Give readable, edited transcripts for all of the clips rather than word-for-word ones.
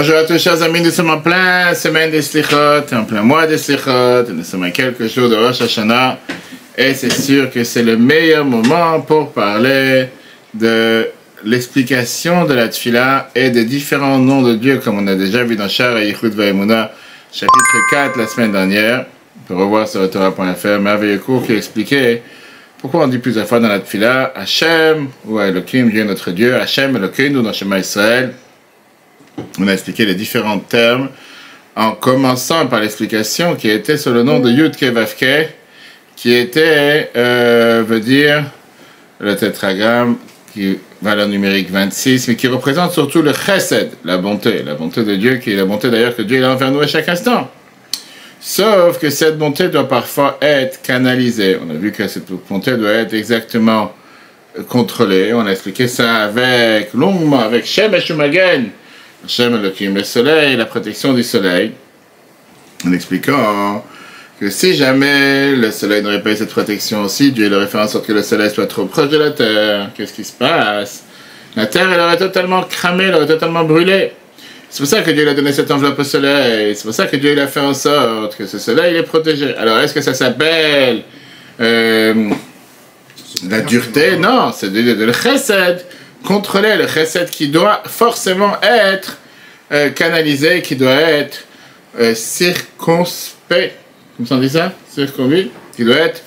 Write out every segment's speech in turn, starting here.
Bonjour à tous, chers amis, nous sommes en plein semaine des Slichot, en plein mois des Slichot, nous sommes à quelques jours de Rosh Hashanah, et c'est sûr que c'est le meilleur moment pour parler de l'explication de la Tfila et des différents noms de Dieu, comme on a déjà vu dans Shar et Yichud Va'emunah, chapitre 4 la semaine dernière. On peut revoir sur Torah.fr, merveilleux cours qui expliquait pourquoi on dit plusieurs fois dans la Tfila Hachem ou Elohim, Dieu notre Dieu, Hachem, Elohim, ou dans Shema Israël. On a expliqué les différents termes en commençant par l'explication qui était sur le nom de Yud Ke Vav Ke, qui était, veut dire, le tétragramme, qui valeur numérique 26, mais qui représente surtout le chesed, la bonté de Dieu, qui est la bonté d'ailleurs que Dieu a envers nous à chaque instant. Sauf que cette bonté doit parfois être canalisée. On a vu que cette bonté doit être exactement contrôlée. On a expliqué ça longuement avec Shem Eshumagen, Hashem Elohim, le soleil, la protection du soleil, en expliquant que si jamais le soleil n'aurait pas eu cette protection aussi, Dieu aurait fait en sorte que le soleil soit trop proche de la terre. Qu'est-ce qui se passe? La terre, elle aurait totalement cramé, elle aurait totalement brûlé. C'est pour ça que Dieu a donné cette enveloppe au soleil. C'est pour ça que Dieu a fait en sorte que ce soleil est protégé. Alors, est-ce que ça s'appelle la dureté? Non, c'est le chesed. Contrôler le chesed qui doit forcément être canalisé, qui doit être circonspect. Comment on dit ça? Circonduit. Qui doit être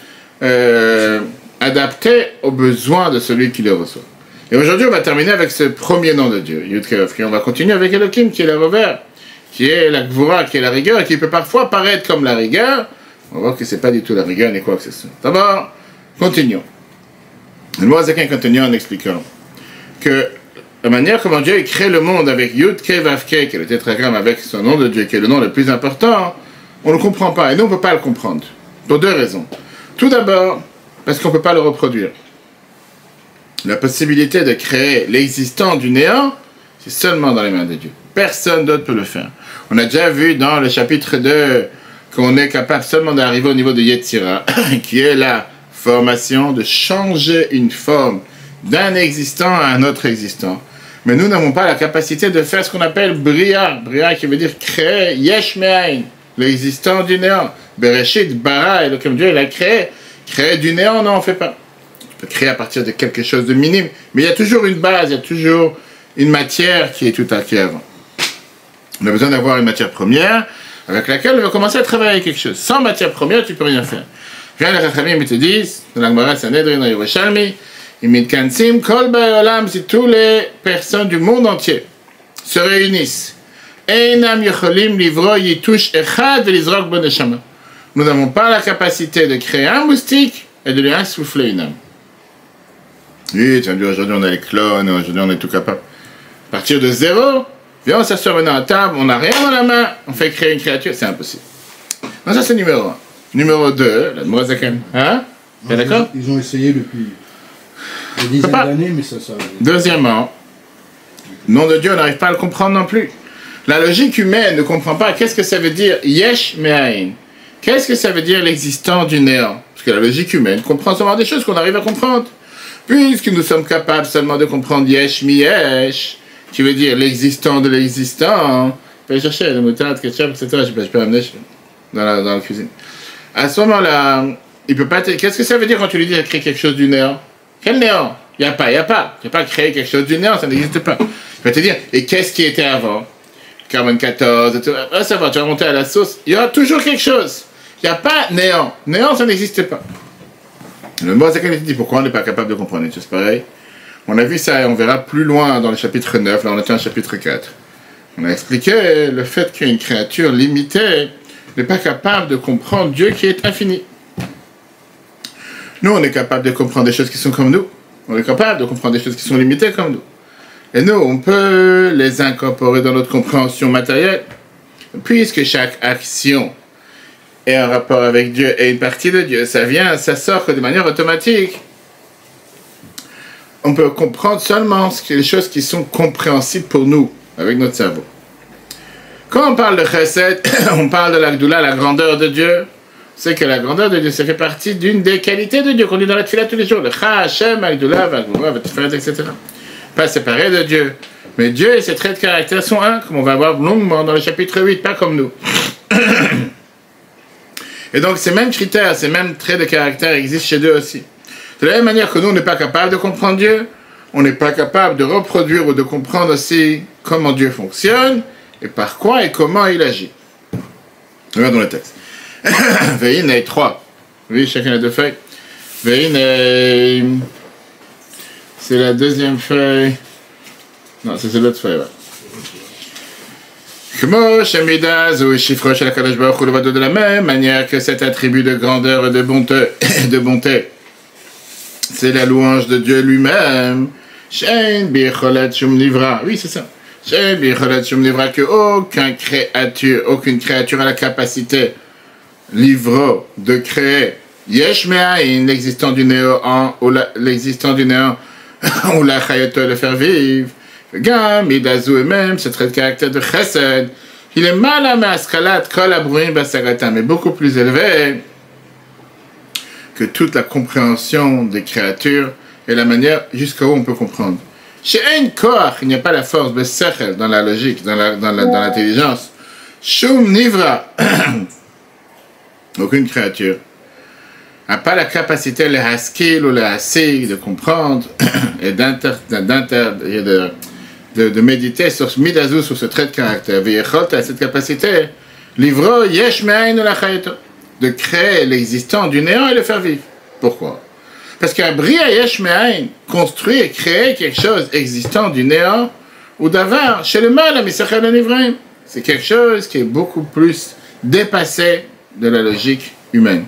adapté aux besoins de celui qui le reçoit. Et aujourd'hui, on va terminer avec ce premier nom de Dieu, Yud Ke Vav Ke. On va continuer avec Elohim, qui est la revers, qui est la gvura, qui est la rigueur, et qui peut parfois paraître comme la rigueur. On va voir que c'est pas du tout la rigueur, ni quoi que ce soit. D'abord, continuons. Le mot Zaken continue en expliquant que la manière comment Dieu a créé le monde avec Yud Ke Vav Ke, qui est le tétragramme avec son nom de Dieu, qui est le nom le plus important, on ne le comprend pas. Et nous, on ne peut pas le comprendre. Pour deux raisons. Tout d'abord, parce qu'on ne peut pas le reproduire. La possibilité de créer l'existant du néant, c'est seulement dans les mains de Dieu. Personne d'autre peut le faire. On a déjà vu dans le chapitre 2 qu'on est capable seulement d'arriver au niveau de Yetzira, qui est la formation de changer une forme d'un existant à un autre existant. Mais nous n'avons pas la capacité de faire ce qu'on appelle Bria. Bria qui veut dire créer Yesh Me'ain, l'existant du néant. Bereshit, Bara, et comme Dieu l'a créé. Créer du néant, non, on ne fait pas. Créer à partir de quelque chose de minime, mais il y a toujours une base, il y a toujours une matière qui est tout à fait avant. On a besoin d'avoir une matière première avec laquelle on va commencer à travailler quelque chose. Sans matière première, tu ne peux rien faire. Viens les Chachamim, ils te disent, dans la Gemara Sanhedrin, dans Yerushalmi, ils mitkansim kol ba'olam, si toutes les personnes du monde entier se réunissent, einam yocholim livro yitush echad velizrok bo neshama. Nous n'avons pas la capacité de créer un moustique et de lui insouffler une âme. Oui, tu as dit aujourd'hui on a les clones, aujourd'hui on est tout capable. À partir de zéro, viens on s'assoit maintenant à table, on n'a rien dans la main, on fait créer une créature, c'est impossible. Non, ça c'est numéro 1. Numéro 2, la Moazaken. Hein? T'es d'accord? Ils ont essayé depuis des dizaines d'années, mais ça. Deuxièmement, le nom de Dieu, on n'arrive pas à le comprendre non plus. La logique humaine ne comprend pas qu'est-ce que ça veut dire Yesh Me'ain. Qu'est-ce que ça veut dire l'existence du néant? Parce que la logique humaine comprend seulement des choses qu'on arrive à comprendre. Puisque nous sommes capables seulement de comprendre Yesh mi Yesh, qui veut dire l'existant de l'existant. Je vais chercher le moutarde, ketchup, etc. Je peux amener dans la cuisine. À ce moment-là, il peut pas. Qu'est-ce que ça veut dire quand tu lui dis créer quelque chose du néant? Quel néant? Il n'y a pas. Tu n'as pas créé quelque chose du néant, ça n'existe pas. Il va te dire, et qu'est-ce qui était avant? Carbone 14, etc. Ah, ça va, tu vas monter à la sauce. Il y aura toujours quelque chose. Il n'y a pas néant. Néant, ça n'existe pas. Le mot Zaken dit pourquoi on n'est pas capable de comprendre une chose pareille. On a vu ça et on verra plus loin dans le chapitre 9, là on était en chapitre 4. On a expliqué le fait qu'une créature limitée n'est pas capable de comprendre Dieu qui est infini. Nous, on est capable de comprendre des choses qui sont comme nous. On est capable de comprendre des choses qui sont limitées comme nous. Et nous, on peut les incorporer dans notre compréhension matérielle, puisque chaque action et un rapport avec Dieu et une partie de Dieu, ça sort de manière automatique. On peut comprendre seulement les choses qui sont compréhensibles pour nous, avec notre cerveau. Quand on parle de chesed, on parle de la gdoula, la grandeur de Dieu. C'est que la grandeur de Dieu, ça fait partie d'une des qualités de Dieu qu'on dit dans la tefila tous les jours. Le cha, Hashem, la gdoula, la gdoula, etc. Pas séparé de Dieu. Mais Dieu et ses traits de caractère sont un, comme on va voir longuement dans le chapitre 8, pas comme nous. Et donc ces mêmes critères, ces mêmes traits de caractère existent chez Dieu aussi. De la même manière que nous, on n'est pas capable de comprendre Dieu, on n'est pas capable de reproduire ou de comprendre aussi comment Dieu fonctionne, et par quoi et comment il agit. Regardons le texte. Veïn est 3. Oui, chacun a 2 feuilles. Veïn est... C'est la deuxième feuille. Non, c'est l'autre feuille, ouais. De la même manière que cet attribut de grandeur et de bonté, c'est la louange de Dieu lui-même. Oui, c'est ça. Que aucune créature a la capacité, livre, de créer. Yesh me'ain, l'existant du néant, ou la chayato, le faire vivre. Gam, Idazu et même, ce trait de caractère de chesed, il est mal à mascalat, kol abrouim basagata, mais beaucoup plus élevé que toute la compréhension des créatures et la manière jusqu'à où on peut comprendre. Chez un koach, il n'y a pas la force de sechel dans la logique, dans l'intelligence. Shum nivra, aucune créature n'a pas la capacité, le haskil ou le hasig, de comprendre et de méditer sur ce midazou, sur ce trait de caractère. V'yechot a cette capacité, livro yesh me'ain la chayato, de créer l'existant du néant et le faire vivre. Pourquoi? Parce qu'un bria yesh me'ain, construire et créer quelque chose existant du néant ou d'avar, chez le mal, à misachel anivraim, c'est quelque chose qui est beaucoup plus dépassé de la logique humaine.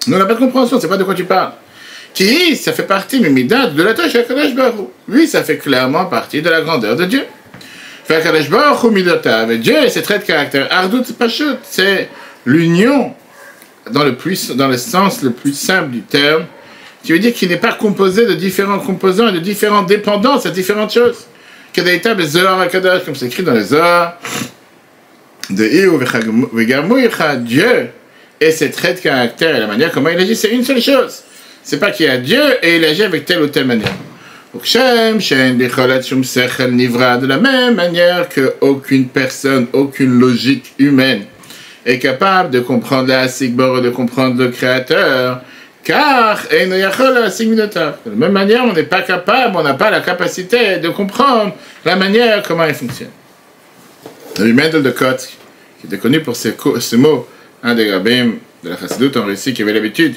Nous, on n'a pas de compréhension, c'est pas de quoi tu parles. Qui, ça fait partie, Mimidat, de la tâche HaKadosh Baruch Hu. Oui, ça fait clairement partie de la grandeur de Dieu. HaKadosh Baruch Hu Midota, avec Dieu et ses traits de caractère. Ardout Pashut, c'est l'union, dans le sens le plus simple du terme, qui veut dire qu'il n'est pas composé de différents composants et de différentes dépendances à différentes choses. Kedaïta Bezohar HaKadosh, comme c'est écrit dans les Zohar, de Iu Vegamouicha, Dieu et ses traits de caractère et la manière comment il agit, c'est une seule chose. C'est pas qu'il y a Dieu et il agit avec telle ou telle manière. De la même manière qu'aucune personne, aucune logique humaine est capable de comprendre la Sigbor et de comprendre le Créateur, car de la même manière, on n'est pas capable, on n'a pas la capacité de comprendre la manière comment il fonctionne. Le Mendel de Kotsk, qui était connu pour ces mots, un des rabbins de la Chassidut en Russie qui avait l'habitude,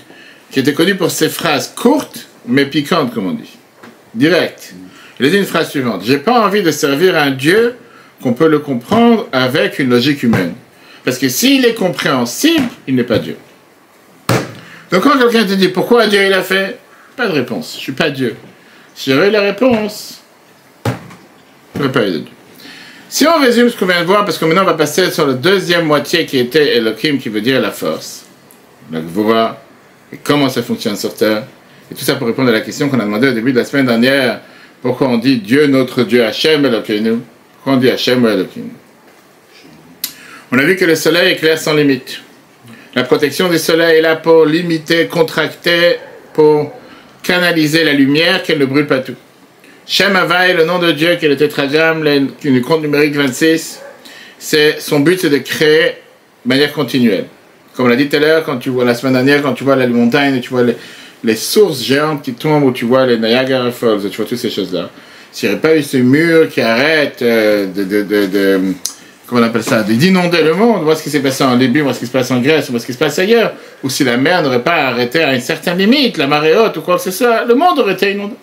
qui était connu pour ces phrases courtes mais piquantes, comme on dit, directes. Il a dit une phrase suivante: j'ai pas envie de servir un Dieu qu'on peut le comprendre avec une logique humaine, parce que s'il est compréhensible, il n'est pas Dieu. Donc quand quelqu'un te dit pourquoi Dieu il a fait, pas de réponse. Je suis pas Dieu. Si j'avais eu la réponse, je ne vais pas aider Dieu. Si on résume ce qu'on vient de voir, parce que maintenant on va passer sur la deuxième moitié qui était Elohim, qui veut dire la force, la Gvura, et comment ça fonctionne sur terre, et tout ça pour répondre à la question qu'on a demandé au début de la semaine dernière, pourquoi on dit Dieu, notre Dieu, Hachem Elokeinu, pourquoi on dit Hachem Elokeinu. On a vu que le soleil éclaire sans limite. La protection du soleil est là pour limiter, contracter, pour canaliser la lumière, qu'elle ne brûle pas tout. Shem Havai, le nom de Dieu, qui est le tétragramme, le compte numérique 26, son but c'est de créer de manière continuelle. Comme on l'a dit tout à l'heure, quand tu vois la semaine dernière, quand tu vois les montagnes, tu vois les sources géantes qui tombent, ou tu vois les Niagara Falls, tu vois toutes ces choses-là. S'il n'y avait pas eu ce mur qui arrête comment on appelle ça, d'inonder le monde, voir ce qui s'est passé en Libye, voir ce qui se passe en Grèce, voir ce qui se passe ailleurs, ou si la mer n'aurait pas arrêté à une certaine limite, la marée haute ou quoi que ce soit, le monde aurait été inondé.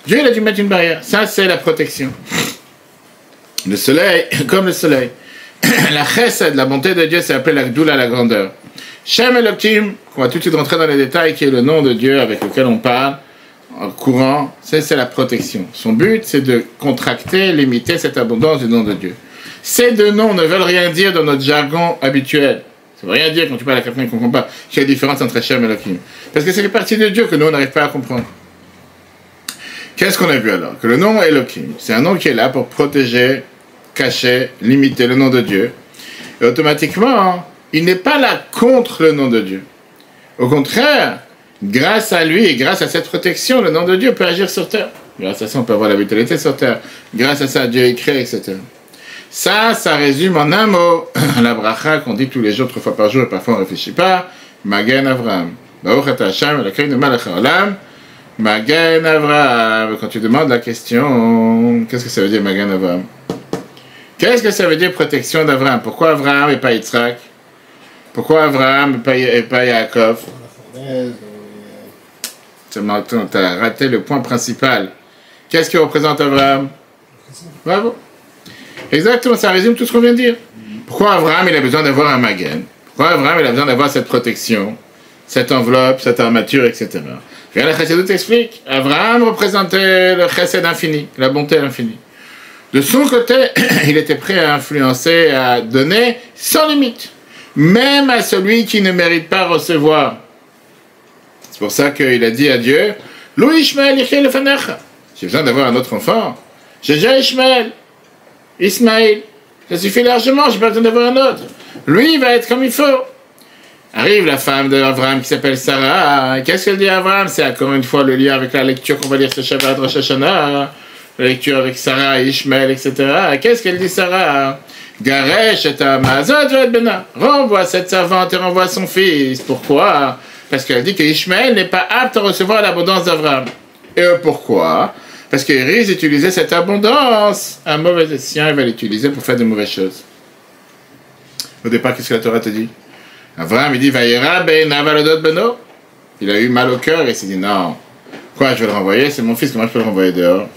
Dieu il a dû mettre une barrière. Ça, c'est la protection. Le soleil, comme le soleil. La chesed, la bonté de Dieu, c'est appelé la gdoula, la grandeur. Shem Elohim, on va tout de suite rentrer dans les détails, qui est le nom de Dieu avec lequel on parle, en courant, c'est la protection. Son but, c'est de contracter, limiter cette abondance du nom de Dieu. Ces deux noms ne veulent rien dire dans notre jargon habituel. Ça ne veut rien dire quand tu parles à quelqu'un qui ne comprend pas qu'il y a une différence entre Hachem et Elohim. Parce que c'est une partie de Dieu que nous, on n'arrive pas à comprendre. Qu'est-ce qu'on a vu alors? Que le nom Elohim, c'est un nom qui est là pour protéger, cacher, limiter le nom de Dieu. Et automatiquement, il n'est pas là contre le nom de Dieu. Au contraire, grâce à lui et grâce à cette protection, le nom de Dieu peut agir sur terre. Grâce à ça, on peut avoir la vitalité sur terre. Grâce à ça, Dieu est créé, etc. Ça résume en un mot la bracha qu'on dit tous les jours, 3 fois par jour, et parfois on ne réfléchit pas. Magen Avraham. Baruch atah Hashem, l'accueil de Malach Haolam. Magen Avraham. Quand tu demandes la question, qu'est-ce que ça veut dire Magen Avraham? Qu'est-ce que ça veut dire protection d'Avraham? Pourquoi Avraham et pas Yitzhak? Pourquoi Avraham et pas Yaakov? Tu as raté le point principal. Qu'est-ce qui représente Avraham? Bravo. Exactement, ça résume tout ce qu'on vient de dire. Pourquoi Avraham il a besoin d'avoir un Magen? Pourquoi Avraham il a besoin d'avoir cette protection, cette enveloppe, cette armature, etc. Regarde, la Chassidut t'explique. Avraham représentait le Chesed infini, la bonté infinie. De son côté, il était prêt à influencer, à donner sans limite, même à celui qui ne mérite pas recevoir. C'est pour ça qu'il a dit à Dieu, Lou Ishmael yichye lefanecha. J'ai besoin d'avoir un autre enfant. J'ai déjà Ishmael, Ismaël. Ça suffit largement, j'ai pas besoin d'avoir un autre. Lui, il va être comme il faut. Arrive la femme d'Avraham qui s'appelle Sarah. Qu'est-ce qu'elle dit à Avraham? C'est encore une fois le lien avec la lecture qu'on va lire ce Shabbat Rosh Hashanah. La lecture avec Sarah, Ishmael, etc. Qu'est-ce qu'elle dit Sarah? Garesh et Amazot Bena. Renvoie cette servante et renvoie son fils. Pourquoi? Parce qu'elle dit que Ishmael n'est pas apte à recevoir l'abondance d'Avraham. Et pourquoi? Parce qu'il risque d'utiliser cette abondance. Un mauvais escient, il va l'utiliser pour faire de mauvaises choses. Au départ, qu'est-ce que la Torah te dit? Avraham, il dit, Vayera ben avaladot beno. Il a eu mal au cœur et il s'est dit, non. Quoi, je vais le renvoyer? C'est mon fils, comment je peux le renvoyer dehors?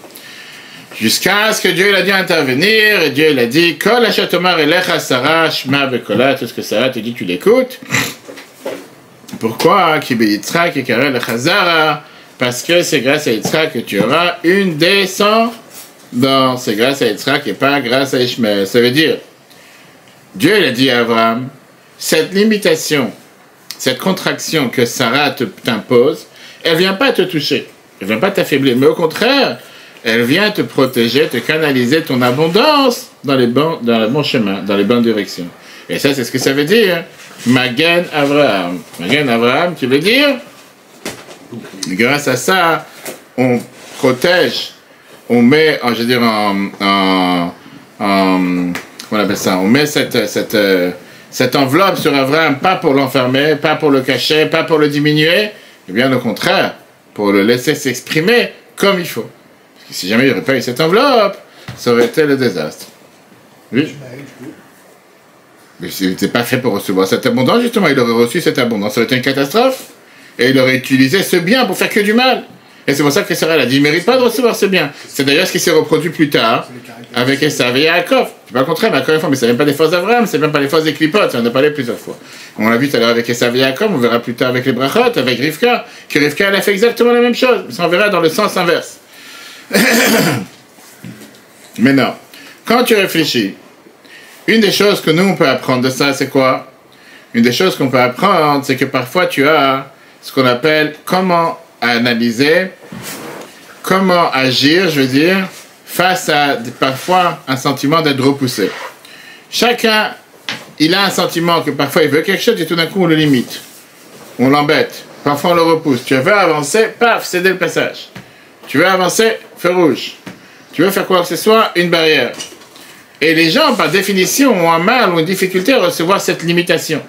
Jusqu'à ce que Dieu il a dit intervenir, et Dieu il a dit, Kol Hashatomar elecha Sarah, Shma Bekola, tout ce que Sarah te dit, tu l'écoutes. Pourquoi? Ki be Yitzhak et Karel Chazara. Parce que c'est grâce à Yitzhak que tu auras une descendance. C'est grâce à Yitzhak et pas grâce à Ishmael. Ça veut dire, Dieu il a dit à Abraham, cette limitation, cette contraction que Sarah t'impose, elle ne vient pas te toucher, elle ne vient pas t'affaiblir, mais au contraire, elle vient te protéger, te canaliser ton abondance dans le bon chemin, dans les bonnes directions. Et ça, c'est ce que ça veut dire, Magen Avraham. Magen Avraham, qui veut dire, grâce à ça, on protège, on met, je veux dire, comment on appelle ça, on met cette enveloppe sur Avraham, pas pour l'enfermer, pas pour le cacher, pas pour le diminuer, et bien au contraire, pour le laisser s'exprimer comme il faut. Parce que si jamais il n'y aurait pas eu cette enveloppe, ça aurait été le désastre. Oui. Mais il n'était pas fait pour recevoir cette abondance, justement, il aurait reçu cette abondance, ça aurait été une catastrophe. Et il aurait utilisé ce bien pour faire que du mal. Et c'est pour ça que Sarah a dit, il ne mérite pas de recevoir ce bien. C'est d'ailleurs ce qui s'est reproduit plus tard avec Esav et Yaakov. C'est pas le contraire, mais encore une fois, mais c'est même pas des forces d'Avraham, c'est même pas les forces des clipotes, on en a parlé plusieurs fois. On l'a vu tout à l'heure avec Esav et Yaakov, on verra plus tard avec les brachot, avec Rivka, que Rivka elle a fait exactement la même chose. Ça on verra dans le sens inverse. Maintenant, quand tu réfléchis, une des choses que nous on peut apprendre de ça, c'est quoi? Une des choses qu'on peut apprendre, c'est que parfois tu as ce qu'on appelle comment analyser, comment agir, je veux dire, face à parfois un sentiment d'être repoussé. Chacun, il a un sentiment que parfois il veut quelque chose et tout d'un coup on le limite. On l'embête. Parfois on le repousse. Tu veux avancer, paf, céder le passage. Tu veux avancer, feu rouge. Tu veux faire quoi que ce soit, une barrière. Et les gens, par définition, ont un mal ou une difficulté à recevoir cette limitation.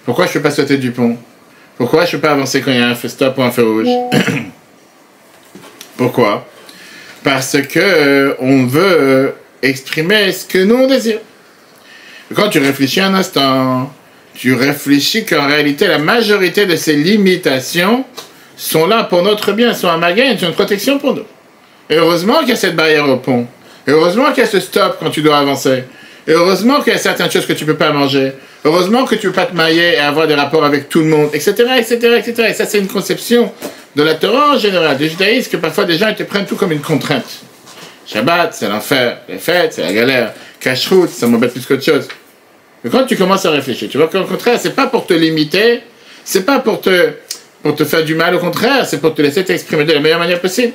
Pourquoi je ne peux pas sauter du pont? Pourquoi je ne peux pas avancer quand il y a un feu stop ou un feu rouge? Pourquoi? Parce que on veut exprimer ce que nous on désire. Quand tu réfléchis un instant, tu réfléchis qu'en réalité la majorité de ces limitations sont là pour notre bien, sont un magasin, sont une protection pour nous. Et heureusement qu'il y a cette barrière au pont. Et heureusement qu'il y a ce stop quand tu dois avancer. Et heureusement qu'il y a certaines choses que tu ne peux pas manger. Heureusement que tu ne peux pas te mailler et avoir des rapports avec tout le monde, etc., etc., etc. Et ça, c'est une conception de la Torah en général, du judaïsme, que parfois des gens ils te prennent tout comme une contrainte. Shabbat, c'est l'enfer. Les fêtes, c'est la galère. Kashrut, ça m'embête plus qu'autre chose. Mais quand tu commences à réfléchir, tu vois qu'au contraire, c'est pas pour te limiter, c'est pas pour te faire du mal, au contraire, c'est pour te laisser t'exprimer de la meilleure manière possible.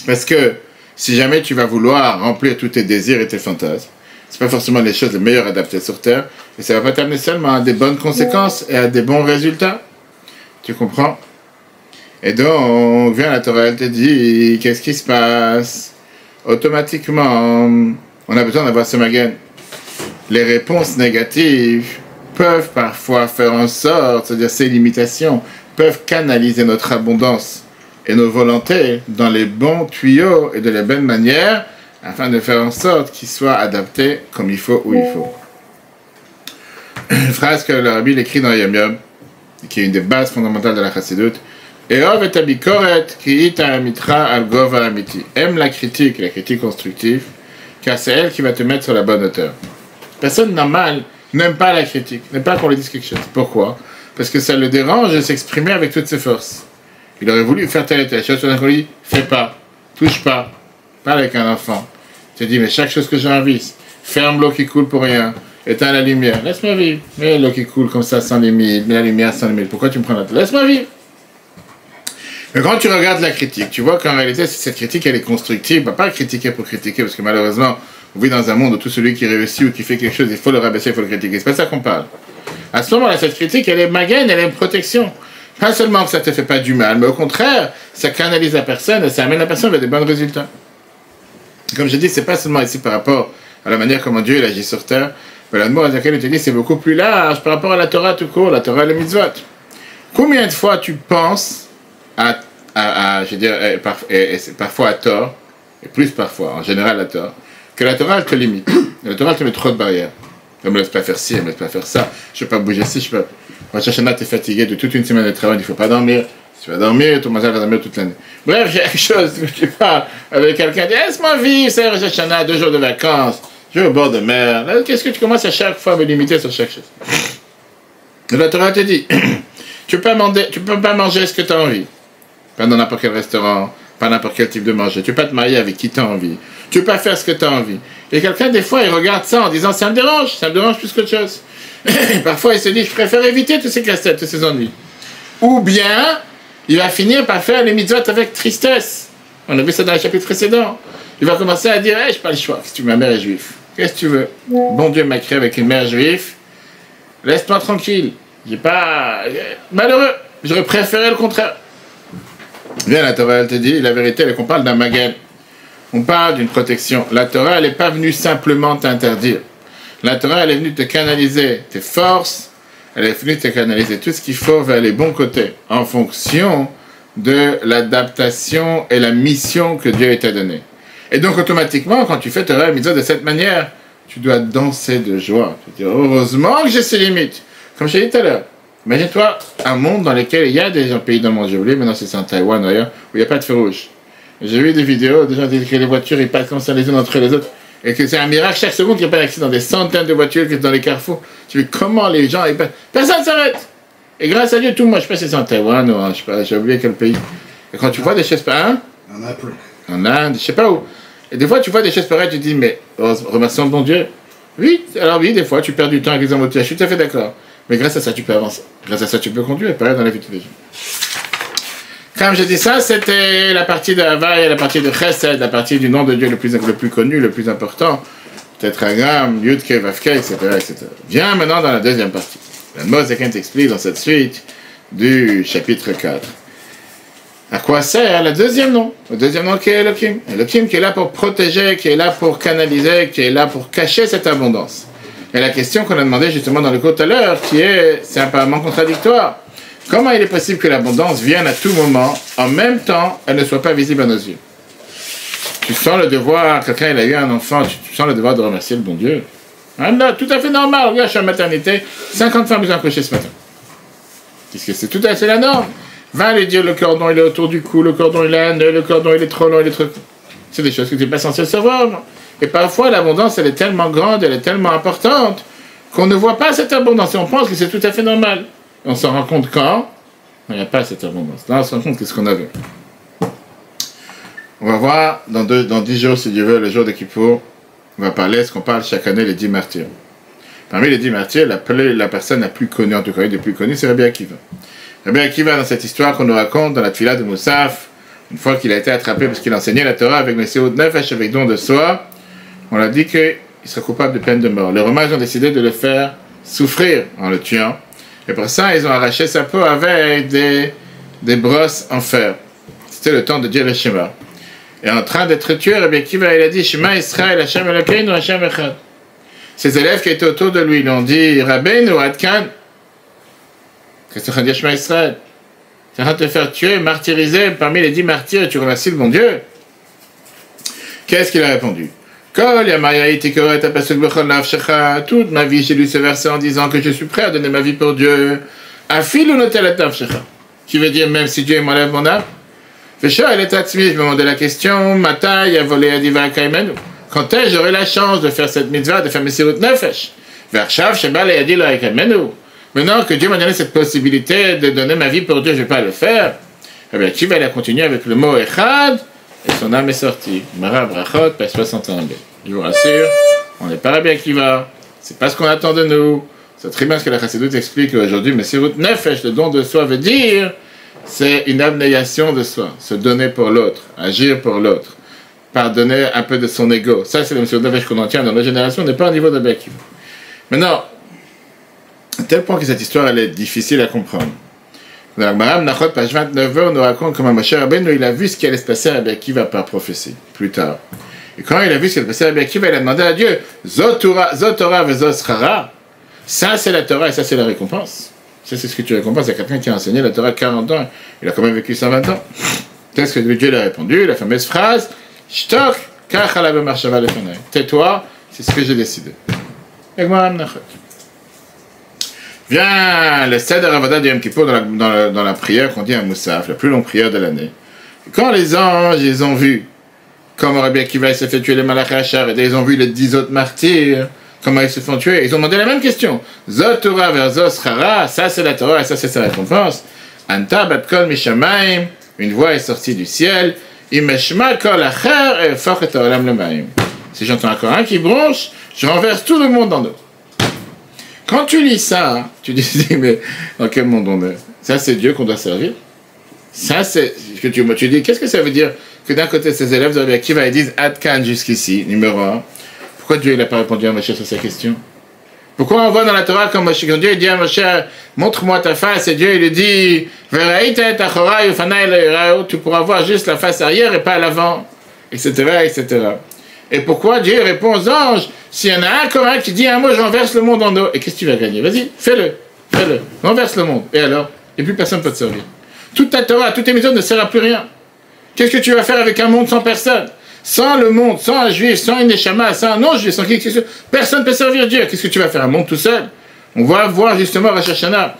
Parce que si jamais tu vas vouloir remplir tous tes désirs et tes fantasmes, c'est pas forcément les choses les meilleures adaptées sur Terre, et ça va pas t'amener seulement à des bonnes conséquences et à des bons résultats. Tu comprends? Et donc, vient la Torah, elle te dit, qu'est-ce qui se passe? Automatiquement, on a besoin d'avoir ce magen. Les réponses négatives peuvent parfois faire en sorte, c'est-à-dire ces limitations, peuvent canaliser notre abondance et nos volontés dans les bons tuyaux et de la bonne manière, afin de faire en sorte qu'ils soient adaptés comme il faut, où il faut. Une phrase que le Rabbi écrit dans Yom Yom, qui est une des bases fondamentales de la Chassidut. Eov et abikoret ki ita amitra al gova amiti. Aime la critique constructive, car c'est elle qui va te mettre sur la bonne hauteur. Personne normale n'aime pas la critique, n'aime pas qu'on lui dise quelque chose. Pourquoi? Parce que ça le dérange de s'exprimer avec toutes ses forces. Il aurait voulu faire telle et telle chose, on a dit, fais pas, touche pas, parle avec un enfant. Tu dis, mais chaque chose que j'ai envie, ferme l'eau qui coule pour rien, éteins la lumière, laisse-moi vivre. Mais l'eau qui coule comme ça sans limite, mais la lumière sans limite, pourquoi tu me prends la tête? Laisse-moi vivre. Mais quand tu regardes la critique, tu vois qu'en réalité, cette critique, elle est constructive. Pas critiquer pour critiquer, parce que malheureusement, on vit dans un monde où tout celui qui réussit ou qui fait quelque chose, il faut le rabaisser, il faut le critiquer. C'est pas ça qu'on parle. À ce moment-là, cette critique, elle est magaine, elle est une protection. Pas seulement que ça te fait pas du mal, mais au contraire, ça canalise la personne et ça amène la personne vers des bons résultats. Comme je dis, c'est pas seulement ici par rapport à la manière comment Dieu il agit sur terre, mais la mot à laquelle il te dit, c'est beaucoup plus large par rapport à la Torah tout court, la Torah et le mitzvot. Combien de fois tu penses je veux dire, parfois à tort, et plus parfois, en général à tort, que la Torah elle te limite. La Torah elle te met trop de barrières. Elle ne me laisse pas faire ci, elle ne me laisse pas faire ça, je ne peux pas bouger ci, je peux pas. Rosh Hashanah, tu es fatigué de toute une semaine de travail, il ne faut pas dormir. Si tu vas dormir, ton mazal va dormir toute l'année. Bref, j'ai quelque chose, tu parles avec quelqu'un, dis, laisse-moi vivre, c'est Rosh Hashanah, 2 jours de vacances, je vais au bord de mer. Là, qu'est-ce que tu commences à chaque fois à me limiter sur chaque chose? Et la Torah te dit, tu peux pas manger ce que tu as envie. Pas dans n'importe quel restaurant, pas n'importe quel type de manger. Tu peux pas te marier avec qui tu as envie. Tu peux pas faire ce que tu as envie. Et quelqu'un, des fois, il regarde ça en disant, ça me dérange plus qu'autre chose. Parfois, il se dit, je préfère éviter tous ces casse-têtes, tous ces ennuis. Ou bien, il va finir par faire les mitzvot avec tristesse. On a vu ça dans le chapitre précédent. Il va commencer à dire, hey, j'ai pas le choix. Si ma mère est juive, qu'est-ce que tu veux? Bon Dieu m'a créé avec une mère juive. Laisse-moi tranquille. J'ai pas... Malheureux. J'aurais préféré le contraire. Bien, la Torah, elle te dit, la vérité, elle est qu'on parle d'un magen. On parle d'une protection. La Torah, elle n'est pas venue simplement t'interdire. La Torah, elle est venue te canaliser tes forces, elle est venue te canaliser tout ce qu'il faut vers les bons côtés, en fonction de l'adaptation et la mission que Dieu t'a donnée. Et donc, automatiquement, quand tu fais Torah et Mitzvot de cette manière, tu dois danser de joie. Tu dis, heureusement que j'ai ces limites. Comme je l'ai dit tout à l'heure. Imagine-toi un monde dans lequel il y a des pays dans le monde, j'ai oublié, maintenant c'est en Taïwan d'ailleurs, où il n'y a pas de feu rouge. J'ai vu des vidéos, des gens disent que les voitures ils passent comme ça les unes entre les autres, et que c'est un miracle chaque seconde qu'il n'y a pas d'accident, des centaines de voitures qui sont dans les carrefours. Tu dis comment les gens, personne ne s'arrête. Et grâce à Dieu, tout, moi je sais pas si c'est en Taïwan ou je sais pas, j'ai oublié quel pays. Et quand tu vois des choses pareilles, En Afrique. en Inde, je sais pas où, et des fois tu vois des choses pareilles, tu te dis, mais remercions bon Dieu. Oui, alors oui, des fois tu perds du temps avec les embouteillages, je suis tout à fait d'accord. Mais grâce à ça, tu peux avancer. Grâce à ça, tu peux conduire, pareil dans la vie de tous les jours. Comme je dis ça, c'était la partie de Havaï, la partie de Chesed, la partie du nom de Dieu le plus connu, le plus important. Tetragramme, Yudke, Vavke, etc., etc. Viens maintenant dans la deuxième partie. La Mosekin t'explique dans cette suite du chapitre 4. À quoi sert le deuxième nom? Le deuxième nom qui est Elohim. Elohim qui est là pour protéger, qui est là pour canaliser, qui est là pour cacher cette abondance. Et la question qu'on a demandé justement dans le cours tout à l'heure, qui est, c'est apparemment contradictoire. Comment il est possible que l'abondance vienne à tout moment, en même temps, elle ne soit pas visible à nos yeux? Tu sens le devoir, quelqu'un il a eu un enfant, tu sens le devoir de remercier le bon Dieu. Ah non, tout à fait normal, regarde, je suis en maternité, 50 femmes ils ont accouché ce matin. Puisque c'est tout à fait la norme. Va lui dire le cordon il est autour du cou, le cordon il est un nœud, le cordon il est trop long, il est trop... C'est des choses que tu n'es pas censé savoir. Et parfois, l'abondance, elle est tellement grande, elle est tellement importante, qu'on ne voit pas cette abondance. Et on pense que c'est tout à fait normal. Et on s'en rend compte quand il n'y a pas cette abondance. Là, on se rend compte qu'est-ce qu'on avait. On va voir dans 10 jours, si Dieu veut, le jour de Kippour, on va parler, ce qu'on parle chaque année, les 10 martyrs. Parmi les 10 martyrs, la personne la plus connue, en tout cas, une des plus connues, c'est Rabbi Akiva. Rabbi Akiva, dans cette histoire qu'on nous raconte, dans la Tfila de Moussaf, une fois qu'il a été attrapé parce qu'il enseignait la Torah avec Messiaud Nefesh, avec don de soi, on a dit qu'il serait coupable de peine de mort. Les Romains ont décidé de le faire souffrir en le tuant. Et pour ça, ils ont arraché sa peau avec des des brosses en fer. C'était le temps de dire le Shema. Et en train d'être tué, Rabbi Akiva, il a dit Shema Israël, Hashem Elokeinu, Hashem Echad. Ses élèves qui étaient autour de lui, ils ont dit Rabbeinu, Adkan. Qu'est-ce que ça veut dire Shema Israël? Tu es en train de te faire tuer, martyriser parmi les 10 martyrs et tu remercies le bon Dieu. Qu'est-ce qu'il a répondu? Toute ma vie, j'ai lu ce verset en disant que je suis prêt à donner ma vie pour Dieu. Qui veut dire même si Dieu m'enlève mon âme. Je me demandais la question, quand est-ce que j'aurai la chance de faire cette mitzvah, de faire Mesirut Nefesh? Maintenant que Dieu m'a donné cette possibilité de donner ma vie pour Dieu, je ne vais pas le faire. Eh bien, tu vas la continuer avec le mot Echad, et son âme est sortie. Mara Brachot, page 61b. Je vous rassure, on n'est pas Rabbi Akiva, c'est pas ce qu'on attend de nous. C'est très bien ce que la Chassidut explique aujourd'hui, mais Mesirut Nefesh, le don de soi, veut dire c'est une abnégation de soi, se donner pour l'autre, agir pour l'autre, pardonner un peu de son ego. Ça, c'est le Mesirut Nefesh qu'on en tient dans notre génération, on n'est pas au niveau de Rabbi Akiva. Maintenant, à tel point que cette histoire, elle est difficile à comprendre. Dans la Gemara Menachot, page 29, on nous raconte comment Moshe Rabbeinu, il a vu ce qui allait se passer à Rabbi Akiva par prophétie, plus tard. Et quand il a vu ce qui allait se passer à Rabbi Akiva, il a demandé à Dieu, Zotora vezos. Ça, c'est la Torah et ça, c'est la récompense. Ça, c'est ce que tu récompenses à quelqu'un qui a enseigné la Torah 40 ans. Il a quand même vécu 120 ans. Qu'est-ce que Dieu lui a répondu? La fameuse phrase, Shtok, kachalav marshava lefanai. Tais-toi, c'est ce que j'ai décidé. Vient le Seder Avoda de Yom Kippur dans la prière qu'on dit à Moussaf, la plus longue prière de l'année. Quand les anges, ils ont vu comment Rabbi Akiva s'est fait tuer les Malachim Achar, et ils ont vu les 10 autres martyrs, comment ils se font tuer, ils ont demandé la même question. Zot Torah versus Chara, ça c'est la Torah et ça c'est sa récompense. Anta bat kol mishamaim, une voix est sortie du ciel. Imeshma kol acher et fochet olam lemaim. Si j'entends encore un qui bronche, je renverse tout le monde dans l'eau. Quand tu lis ça, tu dis, mais dans quel monde on est? Ça, c'est Dieu qu'on doit servir? Ça, c'est ce que tu dis. Qu'est-ce que ça veut dire que d'un côté, ces élèves de Rabbi Akiva, ils disent Adkan jusqu'ici, numéro 1. Pourquoi Dieu n'a pas répondu à Moshe sur sa question? Pourquoi on voit dans la Torah quand Dieu dit à Moshe, montre-moi ta face, et Dieu il lui dit, tu pourras voir juste la face arrière et pas l'avant, etc., etc. Et pourquoi Dieu répond aux anges, s'il y en a un comme un qui dit un mot, j'enverse le monde en eau. Et qu'est-ce que tu vas gagner? Vas-y, fais-le. Renverse le monde. Et alors? Et plus personne ne peut te servir. Toute ta Torah, toute tes méthodes ne servent à plus rien. Qu'est-ce que tu vas faire avec un monde sans personne? Sans le monde, sans un juif, sans une neshama, sans un non-juif, sans quelque chose. Personne ne peut servir Dieu. Qu'est-ce que tu vas faire? Un monde tout seul? On va voir justement Rosh Hashanah.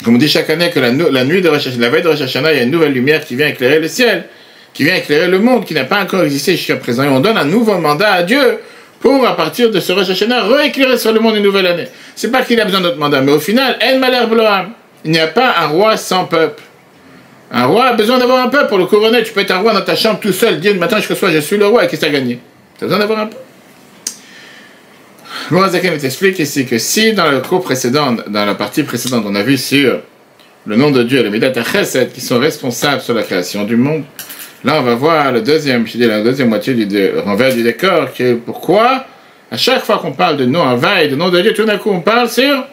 Comme on dit chaque année que la nuit de Rosh Hashanah, la veille de Rosh Hashanah, il y a une nouvelle lumière qui vient éclairer le ciel, qui vient éclairer le monde, qui n'a pas encore existé jusqu'à présent. Et on donne un nouveau mandat à Dieu pour, à partir de ce Rosh Hashanah, rééclairer sur le monde une nouvelle année. C'est pas qu'il a besoin de notre mandat, mais au final, En Maler Bloam. Il n'y a pas un roi sans peuple. Un roi a besoin d'avoir un peuple pour le couronner. Tu peux être un roi dans ta chambre tout seul, dire le matin jusqu'au soir, je suis le roi, et qu'est-ce que tu as gagné? Tu as besoin d'avoir un peuple. Mourazaken t'explique ici que si dans le cours précédent, dans la partie précédente, on a vu sur le nom de Dieu, les Midat HaChesed, qui sont responsables sur la création du monde, là on va voir la deuxième moitié du renvers du décor, qui est pourquoi, à chaque fois qu'on parle de nom Hava et de nom de Dieu, tout d'un coup on parle sur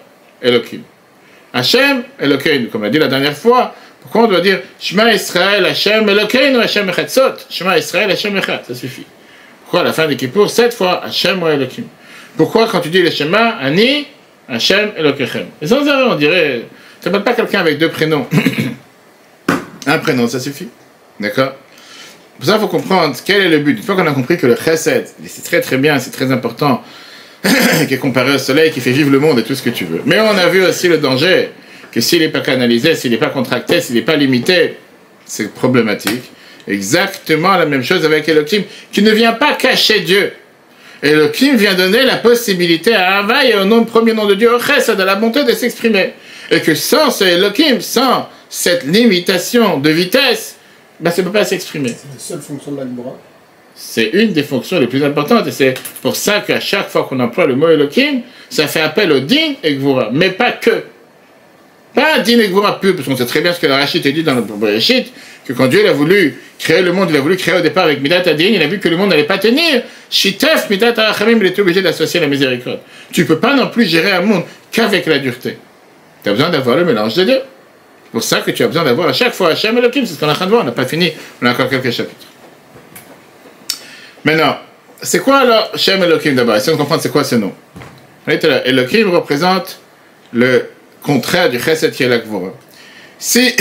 Elohim. Hashem, Elokeinu, comme on a dit la dernière fois. Pourquoi on doit dire Shema Israël, Hashem, Elokeinu, Hashem Echad Sot? Shema Israël, Hashem Echad, ça suffit. Pourquoi à la fin des Kippour, 7 fois Hashem ou Elohim? Pourquoi quand tu dis le Shema, Ani, Hashem, Elokechem? Et sans arrêt, on dirait, tu n'appelles pas quelqu'un avec 2 prénoms. Un prénom, ça suffit. D'accord? Pour ça, il faut comprendre quel est le but. Une fois qu'on a compris que le Chesed, c'est très très bien, c'est très important, qui est comparé au soleil, qui fait vivre le monde et tout ce que tu veux. Mais on a vu aussi le danger, que s'il n'est pas canalisé, s'il n'est pas contracté, s'il n'est pas limité, c'est problématique. Exactement la même chose avec Elohim, qui ne vient pas cacher Dieu. Elohim vient donner la possibilité à Hava et au premier nom de Dieu, au Chesed, à la bonté de s'exprimer. Et que sans ce Elohim, sans cette limitation de vitesse, ben, ça ne peut pas s'exprimer. C'est la seule fonction de l'Agmora. C'est une des fonctions les plus importantes, et c'est pour ça qu'à chaque fois qu'on emploie le mot Elohim, ça fait appel au din et Gvura, mais pas que. Pas din et Gvura pur, parce qu'on sait très bien ce que la Rachid a dit dans le Bereshit, que quand Dieu a voulu créer le monde, il a voulu créer au départ avec Midat Adin, il a vu que le monde n'allait pas tenir. Shitef Midat Arachamim, il était obligé d'associer la miséricorde. Tu ne peux pas non plus gérer un monde qu'avec la dureté. Tu as besoin d'avoir le mélange des deux. C'est pour ça que tu as besoin d'avoir à chaque fois Hashem Elohim, c'est ce qu'on est en train de voir, on n'a pas fini, on a encore quelques chapitres. Maintenant, c'est quoi alors Hashem Elohim d'abord? Essayons de comprendre c'est quoi ce nom. Elohim représente le contraire du chesed qui est la gvura. Si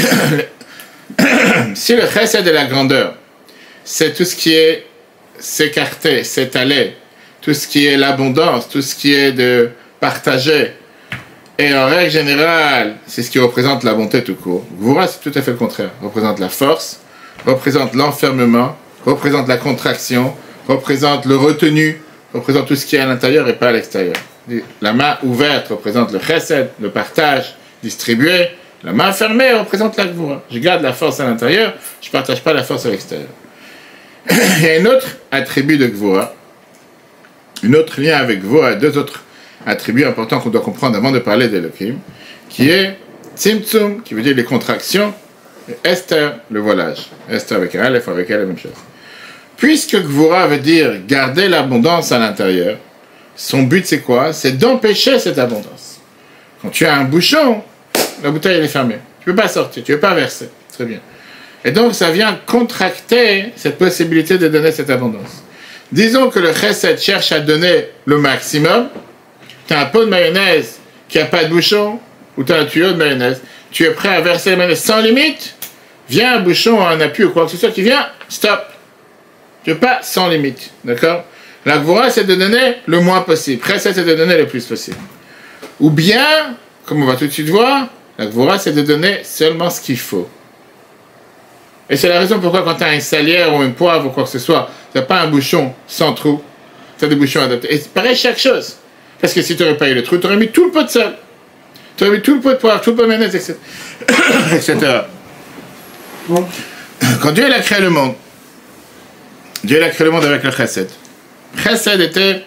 le chesed est la grandeur, c'est tout ce qui est s'écarter, s'étaler, tout ce qui est l'abondance, tout ce qui est de partager. Et en règle générale, c'est ce qui représente la bonté tout court. Gvura, c'est tout à fait le contraire. Représente la force, représente l'enfermement, représente la contraction, représente le retenu, représente tout ce qui est à l'intérieur et pas à l'extérieur. La main ouverte représente le chesed, le partage, distribué. La main fermée représente la gvura. Je garde la force à l'intérieur, je ne partage pas la force à l'extérieur. Il y a un autre attribut de gvura, un autre lien avec gvura, deux autres attributs importants qu'on doit comprendre avant de parler d'Elohim, qui est tzimtzum, qui veut dire les contractions, et Esther, le voilage. Esther avec un Aleph, avec elle, la même chose. Puisque gvura veut dire garder l'abondance à l'intérieur, son but c'est quoi? C'est d'empêcher cette abondance. Quand tu as un bouchon, la bouteille elle est fermée. Tu ne peux pas sortir, tu ne peux pas verser. Très bien. Et donc ça vient contracter cette possibilité de donner cette abondance. Disons que le chesed cherche à donner le maximum. Tu as un pot de mayonnaise qui n'a pas de bouchon, ou tu as un tuyau de mayonnaise. Tu es prêt à verser la mayonnaise sans limite. Vient un bouchon, un appui ou quoi que ce soit qui vient, stop. Tu ne peux pas sans limite. D'accord? La gvura, c'est de donner le moins possible. Chesed, c'est de donner le plus possible. Ou bien, comme on va tout de suite voir, la gvura, c'est de donner seulement ce qu'il faut. Et c'est la raison pourquoi quand tu as une salière ou une poivre ou quoi que ce soit, tu n'as pas un bouchon sans trou. Tu as des bouchons adaptés. Et c'est pareil chaque chose. Parce que si tu n'aurais pas eu le trou, tu aurais mis tout le pot de sel. Tu aurais mis tout le pot de poivre, tout le pot de mayonnaise, etc. etc. Quand Dieu a créé le monde, Dieu a créé le monde avec le chesed. Chesed était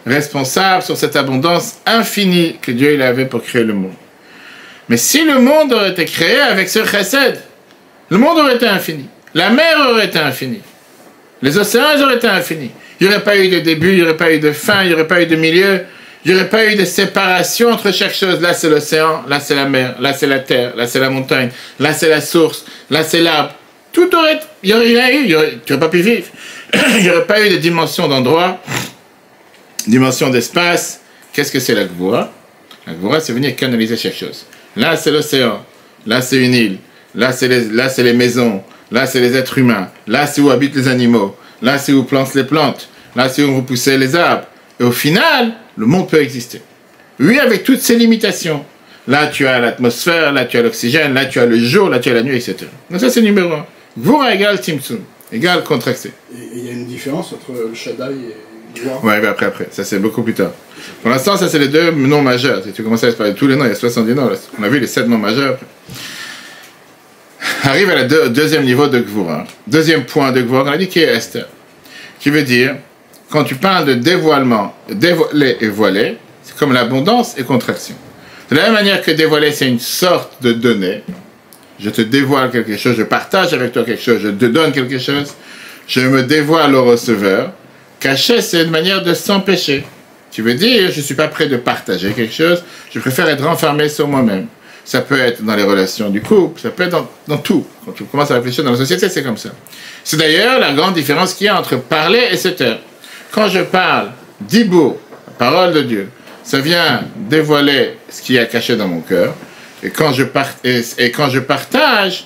responsable sur cette abondance infinie que Dieu avait pour créer le monde. Mais si le monde aurait été créé avec ce chesed, le monde aurait été infini. La mer aurait été infinie. Les océans auraient été infinis. Il n'y aurait pas eu de début, il n'y aurait pas eu de fin, il n'y aurait pas eu de milieu, il n'y aurait pas eu de séparation entre chaque chose. Là c'est l'océan, là c'est la mer, là c'est la terre, là c'est la montagne, là c'est la source, là c'est l'arbre. Tout aurait... Il n'y aurait rien eu, tu n'aurais pas pu vivre. Il n'y aurait pas eu de dimension d'endroit, dimension d'espace. Qu'est-ce que c'est la gvura? La gvura, c'est venir canaliser chaque chose. Là, c'est l'océan. Là, c'est une île. Là, c'est les maisons. Là, c'est les êtres humains. Là, c'est où habitent les animaux. Là, c'est où plantent les plantes. Là, c'est où vous poussez les arbres. Et au final, le monde peut exister. Oui, avec toutes ses limitations. Là, tu as l'atmosphère. Là, tu as l'oxygène. Là, tu as le jour. Là, tu as la nuit, etc. Donc ça, c'est numéro 1. Gvura égale Tzimtzum. Égale contracté. Et il y a une différence entre le Shaddai et Gvura? Ouais, après. Ça, c'est beaucoup plus tard. Pour l'instant, ça, c'est les deux noms majeurs. Si tu commences à parler de tous les noms, il y a 70 noms. Là. On a vu les 7 noms majeurs. Arrive à la deuxième niveau de Gvura. Deuxième point de Gvura, on a dit qui est Esther. Qui veut dire, quand tu parles de dévoilement, dévoiler et voiler, c'est comme l'abondance et contraction. De la même manière que dévoiler, c'est une sorte de donner. Je te dévoile quelque chose, je partage avec toi quelque chose, je te donne quelque chose, je me dévoile au receveur. Cacher, c'est une manière de s'empêcher. Tu veux dire, je ne suis pas prêt de partager quelque chose, je préfère être renfermé sur moi-même. Ça peut être dans les relations du couple, ça peut être dans tout. Quand tu commences à réfléchir dans la société, c'est comme ça. C'est d'ailleurs la grande différence qu'il y a entre parler et se taire. Quand je parle, dibour, la parole de Dieu, ça vient dévoiler ce qui est caché dans mon cœur. Et quand je partage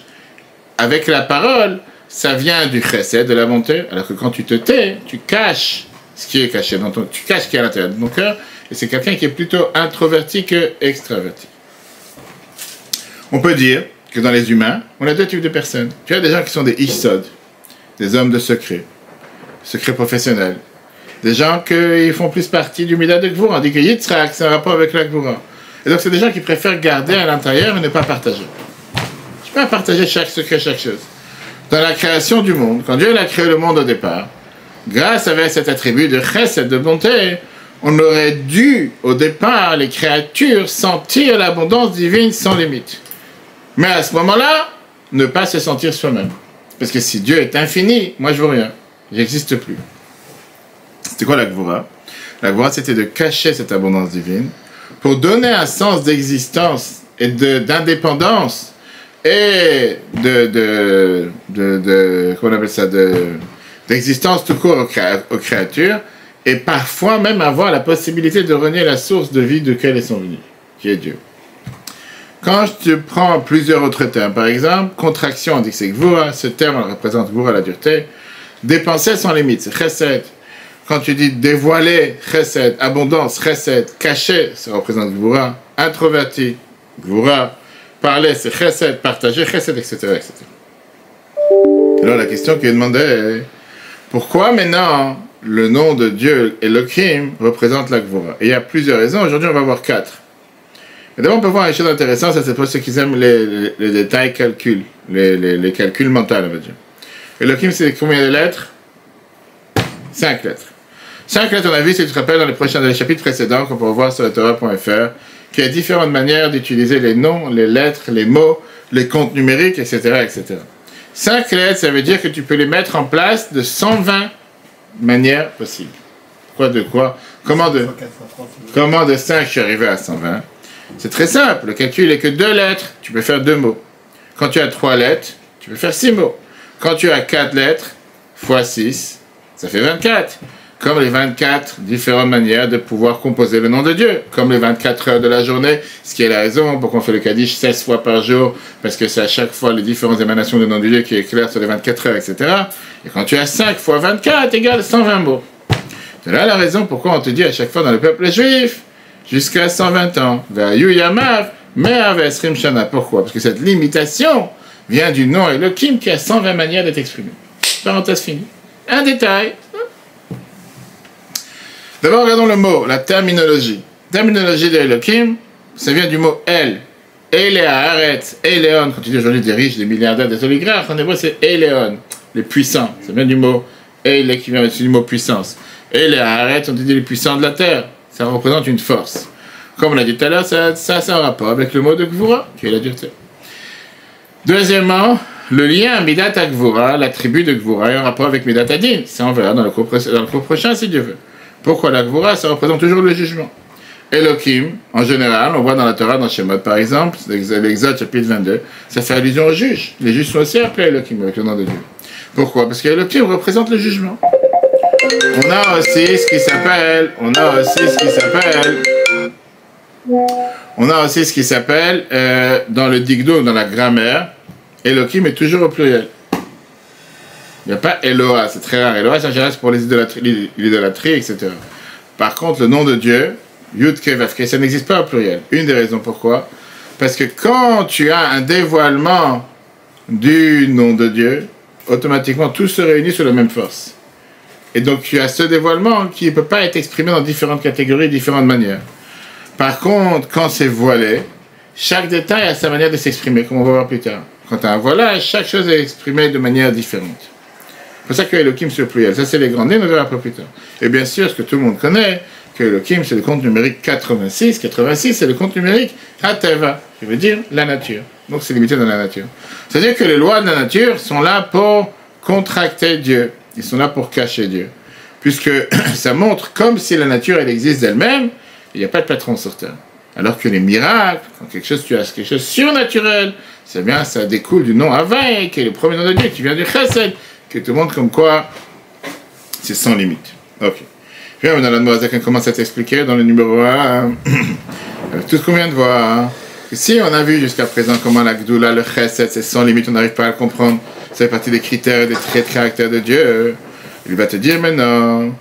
avec la parole, ça vient du chesed, de la bonté. Alors que quand tu te tais, tu caches ce qui est caché dans tu caches ce qui est à l'intérieur de ton cœur. Et c'est quelqu'un qui est plutôt introverti que extraverti. On peut dire que dans les humains, on a deux types de personnes. Tu as des gens qui sont des ishsod, des hommes de secret professionnels. Des gens qui font plus partie du Midah de Gvura. On dit que Yitzhak, c'est un rapport avec la Gvura. Et donc, c'est des gens qui préfèrent garder à l'intérieur et ne pas partager. Je peux pas partager chaque secret, chaque chose. Dans la création du monde, quand Dieu a créé le monde au départ, grâce à cet attribut de chesed, de bonté, on aurait dû, au départ, les créatures sentir l'abondance divine sans limite. Mais à ce moment-là, ne pas se sentir soi-même. Parce que si Dieu est infini, moi je veux rien. J'existe plus. C'était quoi la Gvura? La Gvura, c'était de cacher cette abondance divine pour donner un sens d'existence et d'indépendance et comment on appelle ça, d'existence tout court aux créatures, et parfois même avoir la possibilité de renier la source de vie de laquelle elles sont venues, qui est Dieu. Quand tu prends plusieurs autres termes, par exemple, contraction, on dit que c'est Gvura, ce terme représente Gvura, la dureté, dépenser sans limite, c'est Chesed. Quand tu dis dévoiler, Chesed, abondance, Chesed, cacher, ça représente Gvura, introverti, Gvura, parler, c'est Chesed, partager, Chesed, etc., etc. Alors la question qui est demandée est, pourquoi maintenant le nom de Dieu, Elohim, représente la Gvura? Et il y a plusieurs raisons, aujourd'hui on va voir 4. Et d'abord on peut voir une chose intéressante, ça c'est pour ceux qui aiment les détails calculs, les calculs mentaux, on va dire. Elohim c'est combien de lettres? 5 lettres. 5 lettres, on a vu, si tu te rappelles, dans les chapitres précédents, qu'on peut voir sur le Torah.fr, qu'il y a différentes manières d'utiliser les noms, les lettres, les mots, les comptes numériques, etc., etc. 5 lettres, ça veut dire que tu peux les mettre en place de 120 manières possibles. Quoi de quoi? Comment de 5 je suis arrivé à 120? C'est très simple, le calcul est que 2 lettres, tu peux faire 2 mots. Quand tu as 3 lettres, tu peux faire 6 mots. Quand tu as 4 lettres, fois 6, ça fait 24. Comme les 24 différentes manières de pouvoir composer le nom de Dieu. Comme les 24 heures de la journée, ce qui est la raison pour qu'on fait le Kaddish 16 fois par jour, parce que c'est à chaque fois les différentes émanations du nom de Dieu qui est clair sur les 24 heures, etc. Et quand tu as 5 fois 24 égale 120 mots. C'est là la raison pourquoi on te dit à chaque fois dans le peuple juif, jusqu'à 120 ans, Vayu Yamav, Me'av Esrim Shana. Pourquoi? Parce que cette limitation vient du nom Elohim qui a 120 manières d'être exprimé. Parenthèse finie. Un détail. D'abord, regardons le mot, la terminologie. Terminologie de Elohim, ça vient du mot El. Elea, Aretz, Eleon. Quand tu dis aujourd'hui des riches, des milliardaires, des oligarques, en hébreu c'est Eleon, les puissants. Ça vient du mot Ele qui vient du mot puissance. Elea, Aretz, on dit les puissants de la terre. Ça représente une force. Comme on l'a dit tout à l'heure, ça a un rapport avec le mot de Gvura, qui est la dureté. Deuxièmement, le lien Midat à Gvura, l'attribut de Gvura, est en rapport avec Midat Adin. Ça, on verra dans le cours prochain, si Dieu veut. Pourquoi la Gvura? Ça représente toujours le jugement. Elohim, en général, on voit dans la Torah, dans Shemot par exemple, l'Exode chapitre 22, ça fait allusion aux juges. Les juges sont aussi appelés Elohim avec le nom de Dieu. Pourquoi? Parce qu'Elohim représente le jugement. On a aussi ce qui s'appelle dans le digdo, dans la grammaire, Elohim est toujours au pluriel. Il n'y a pas Eloah, c'est très rare. Eloah, en général, c'est pour l'idolâtrie, etc. Par contre, le nom de Dieu, Yud Ke Vav Ke, ça n'existe pas au pluriel. Une des raisons pourquoi? Parce que quand tu as un dévoilement du nom de Dieu, automatiquement, tout se réunit sur la même force. Et donc, tu as ce dévoilement qui ne peut pas être exprimé dans différentes catégories, différentes manières. Par contre, quand c'est voilé, chaque détail a sa manière de s'exprimer, comme on va voir plus tard. Quand tu as un voilage, chaque chose est exprimée de manière différente. C'est pour ça que Elohim c'est le pluriel. Ça, c'est les grandes lignes, on verra un peu plus tard. Et bien sûr, ce que tout le monde connaît, que Elohim, c'est le compte numérique 86. 86, c'est le compte numérique Hateva, qui veut dire la nature. Donc, c'est limité dans la nature. C'est-à-dire que les lois de la nature sont là pour contracter Dieu. Ils sont là pour cacher Dieu. Puisque ça montre comme si la nature, elle existe d'elle-même, il n'y a pas de patron sur terre. Alors que les miracles, quand tu as quelque chose de surnaturel, c'est bien, ça découle du nom Havai, qui est le premier nom de Dieu, qui vient du Chesed, qui te montre comme quoi c'est sans limite. Ok. Puis maintenant, la Moazak commence à t'expliquer dans le numéro 1, avec tout ce qu'on vient de voir. Si on a vu jusqu'à présent comment la Gdoula, le Chesed, c'est sans limite, on n'arrive pas à le comprendre, ça fait partie des critères et des traits de caractère de Dieu, il va te dire maintenant,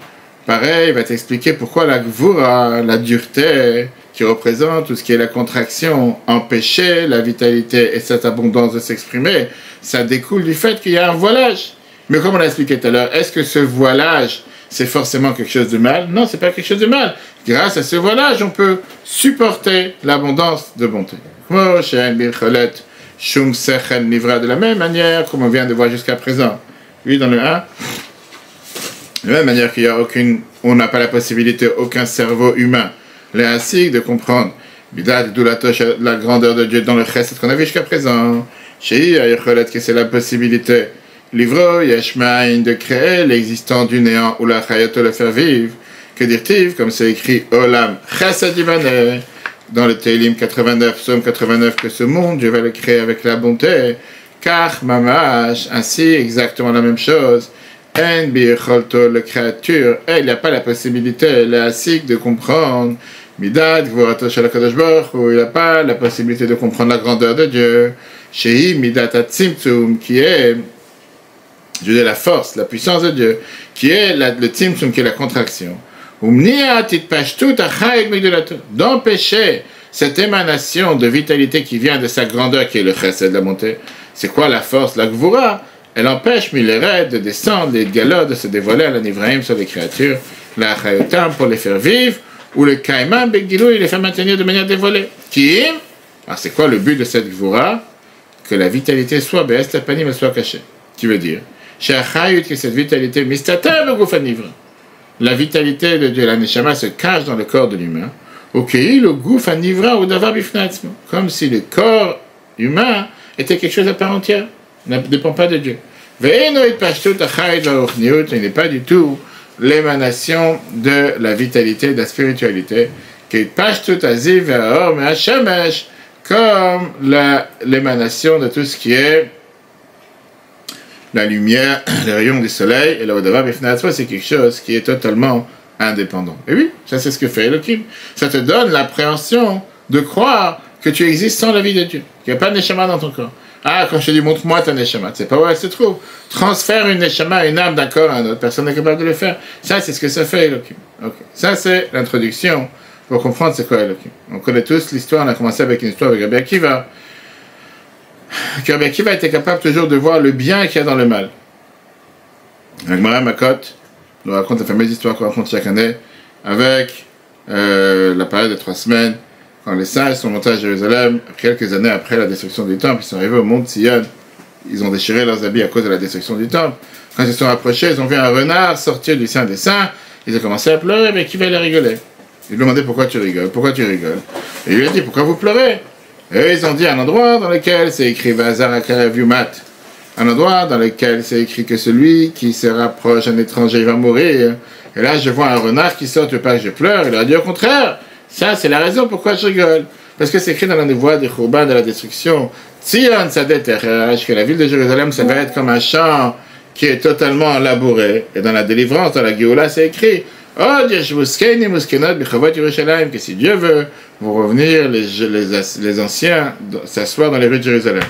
pareil, il va t'expliquer pourquoi la Gvura, la dureté, qui représente tout ce qui est la contraction, empêcher la vitalité et cette abondance de s'exprimer, ça découle du fait qu'il y a un voilage. Mais comme on l'a expliqué tout à l'heure, est-ce que ce voilage, c'est forcément quelque chose de mal? Non, c'est pas quelque chose de mal. Grâce à ce voilage, on peut supporter l'abondance de bonté. De la même manière, comme on vient de voir jusqu'à présent. Oui, dans le 1, de la même manière qu'il y a on n'a pas la possibilité, aucun cerveau humain, ainsi de comprendre la grandeur de Dieu dans le chesed qu'on a vu jusqu'à présent. Chez que c'est la possibilité, l'ivro, yeshmaïn, de créer l'existant du néant ou la chayato le faire vivre. Que dire-t-il, comme c'est écrit, Olam chesed yivane, dans le Tehillim 89, Psaume 89, que ce monde, je vais le créer avec la bonté, car mamash, ainsi exactement la même chose, en bi'echolto, la créature, il n'y a pas la possibilité, la asik de comprendre, midad, gvorato shel HaKadosh Baruch Hu, il n'a pas la possibilité de comprendre la grandeur de Dieu, shehi midat hatzimtzum, qui est, je dis la force, la puissance de Dieu, qui est le tzimtzum, qui est la contraction. D'empêcher cette émanation de vitalité qui vient de sa grandeur, qui est le chesed de la montée. C'est quoi la force? La gvura, elle empêche Milered de descendre, les galop de se dévoiler à l'anivraïm sur les créatures, la chayotam pour les faire vivre, ou le kaïman begilou, il les fait maintenir de manière dévoilée. Qui? Alors c'est quoi le but de cette gvura? Que la vitalité soit be'est la panim, elle soit cachée. Qui veut dire? Que cette vitalité mistata le goufanivre. La vitalité de Dieu, la neshama, se cache dans le corps de l'humain. Le goufanivra ou davar bifnatzmo. Comme si le corps humain était quelque chose à part entière. Ne dépend pas de Dieu. Il n'est pas du tout l'émanation de la vitalité, de la spiritualité. Comme l'émanation de tout ce qui est la lumière, les rayons du soleil, et le Odavar Bifnatzmo, c'est quelque chose qui est totalement indépendant. Et oui, ça c'est ce que fait Elohim. Ça te donne l'appréhension de croire que tu existes sans la vie de Dieu, qu'il n'y a pas de neshama dans ton corps. Ah, quand je te dis montre-moi ta neshama, tu sais pas où elle se trouve. Transfère une neshama, une âme d'un corps à un autre, personne n'est capable de le faire. Ça, c'est ce que ça fait Elohim. Okay. Ça, c'est l'introduction pour comprendre c'est quoi Elohim. On connaît tous l'histoire, on a commencé avec une histoire avec Rabbi Akiva. Rabbi Akiva était capable toujours de voir le bien qu'il y a dans le mal. La Gemara Makot nous raconte la fameuse histoire qu'on raconte chaque année avec la période de 3 semaines, quand les sages sont montés à Jérusalem, quelques années après la destruction du temple, ils sont arrivés au mont Sion, ils ont déchiré leurs habits à cause de la destruction du temple. Quand ils se sont approchés, ils ont vu un renard sortir du sein des saints, ils ont commencé à pleurer, mais qui va les rigoler? Ils lui ont demandé pourquoi tu rigoles, et il lui a dit pourquoi vous pleurez? Et ils ont dit un endroit dans lequel c'est écrit Vazar Akarev Yumat, un endroit dans lequel c'est écrit que celui qui se rapproche d'un étranger va mourir. Et là, je vois un renard qui sort, tu veux pas que je pleure? Il a dit au contraire. Ça, c'est la raison pourquoi je rigole. Parce que c'est écrit dans la voie des Khurban, de la destruction. Tzion Sadet Erech, que la ville de Jérusalem, ça va être comme un champ qui est totalement labouré. Et dans la délivrance, dans la Géoula, c'est écrit Oh, Yeshvuskeini Muskenot Bichavot Yerushalayim, que si Dieu veut, vont revenir les anciens s'asseoir dans les rues de Jérusalem.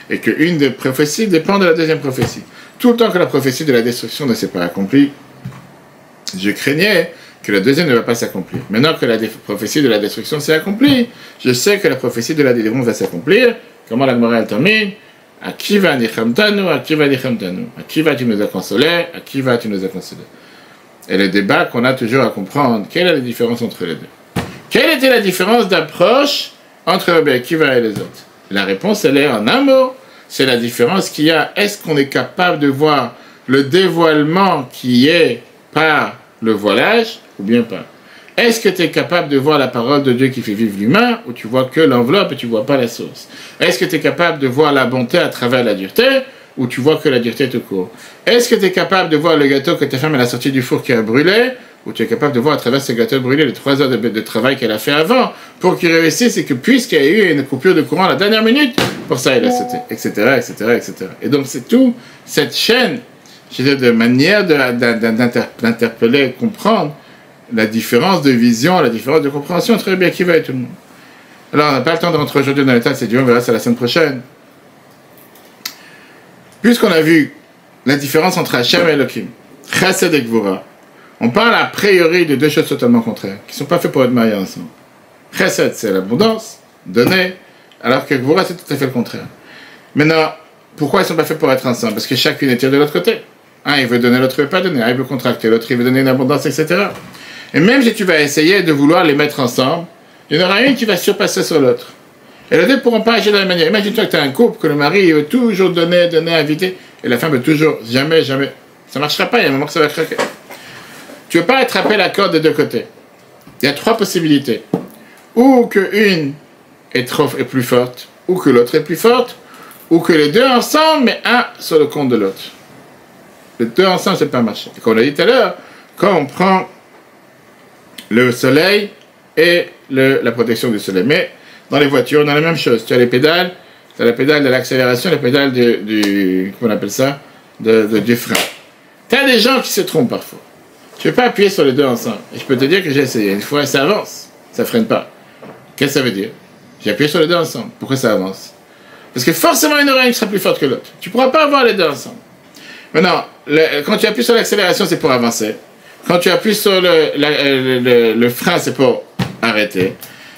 Et qu'une des prophéties dépend de la deuxième prophétie. Tout le temps que la prophétie de la destruction ne s'est pas accomplie, je craignais que la deuxième ne va pas s'accomplir. Maintenant que la prophétie de la destruction s'est accomplie, je sais que la prophétie de la délivrance va s'accomplir. Comment la Gemara termine? À qui va nichamtanu, à qui va nichamtanu? À qui vas-tu nous as consolé, à qui vas-tu nous as consolé? Et le débat qu'on a toujours à comprendre, quelle est la différence entre les deux? Quelle était la différence d'approche entre Rabbi Akiva et les autres? La réponse, elle est en un mot. C'est la différence qu'il y a. Est-ce qu'on est capable de voir le dévoilement qui est par le voilage ou bien pas? Est-ce que tu es capable de voir la parole de Dieu qui fait vivre l'humain ou tu vois que l'enveloppe et tu vois pas la source? Est-ce que tu es capable de voir la bonté à travers la dureté ou tu vois que la dureté te court? Est-ce que tu es capable de voir le gâteau que ta femme a sorti du four qui a brûlé ou tu es capable de voir à travers ce gâteau brûlé les 3 heures de travail qu'elle a fait avant pour qu'il réussisse et que puisqu'il y a eu une coupure de courant à la dernière minute, pour ça il a sauté, etc., etc., etc. Et donc c'est tout cette chaîne, je veux dire, de manière d'interpeller, comprendre la différence de vision, la différence de compréhension entre Rabbi Akiva et tout le monde. Alors on n'a pas le temps de rentrer aujourd'hui dans l'état, c'est Dieu, on verra ça la semaine prochaine. Puisqu'on a vu la différence entre Hachem et Elohim, Chesed et Gvura, on parle a priori de deux choses totalement contraires, qui ne sont pas faites pour être mariés ensemble. Chesed, c'est l'abondance, donner, alors que Gvura, c'est tout à fait le contraire. Maintenant, pourquoi ils ne sont pas faits pour être ensemble? Parce que chacune est tirée de l'autre côté. Un, il veut donner, l'autre ne veut pas donner. Un, il veut contracter, l'autre, il veut donner une abondance, etc. Et même si tu vas essayer de vouloir les mettre ensemble, il y en aura une qui va surpasser sur l'autre. Et les deux ne pourront pas agir de la même manière. Imagine-toi que tu as un couple, que le mari il veut toujours donner, inviter, et la femme veut toujours, jamais. Ça ne marchera pas, il y a un moment que ça va craquer. Tu ne veux pas attraper la corde des deux côtés. Il y a 3 possibilités. Ou qu'une est plus forte, ou que l'autre est plus forte, ou que les deux ensemble, mais un sur le compte de l'autre. Les deux ensemble, ça ne peut pas marcher. Et comme on l'a dit tout à l'heure, quand on prend le soleil et la protection du soleil. Mais dans les voitures, on a la même chose. Tu as les pédales, tu as la pédale de l'accélération, la pédale comment on appelle ça, du frein. Tu as des gens qui se trompent parfois. Tu ne peux pas appuyer sur les deux ensemble. Et je peux te dire que j'ai essayé. Une fois, ça avance. Ça ne freine pas. Qu'est-ce que ça veut dire? J'ai appuyé sur les deux ensemble. Pourquoi ça avance? Parce que forcément, une oreille sera plus forte que l'autre. Tu ne pourras pas avoir les deux ensemble. Maintenant, quand tu appuies sur l'accélération, c'est pour avancer. Quand tu appuies sur le frein, c'est pour arrêter.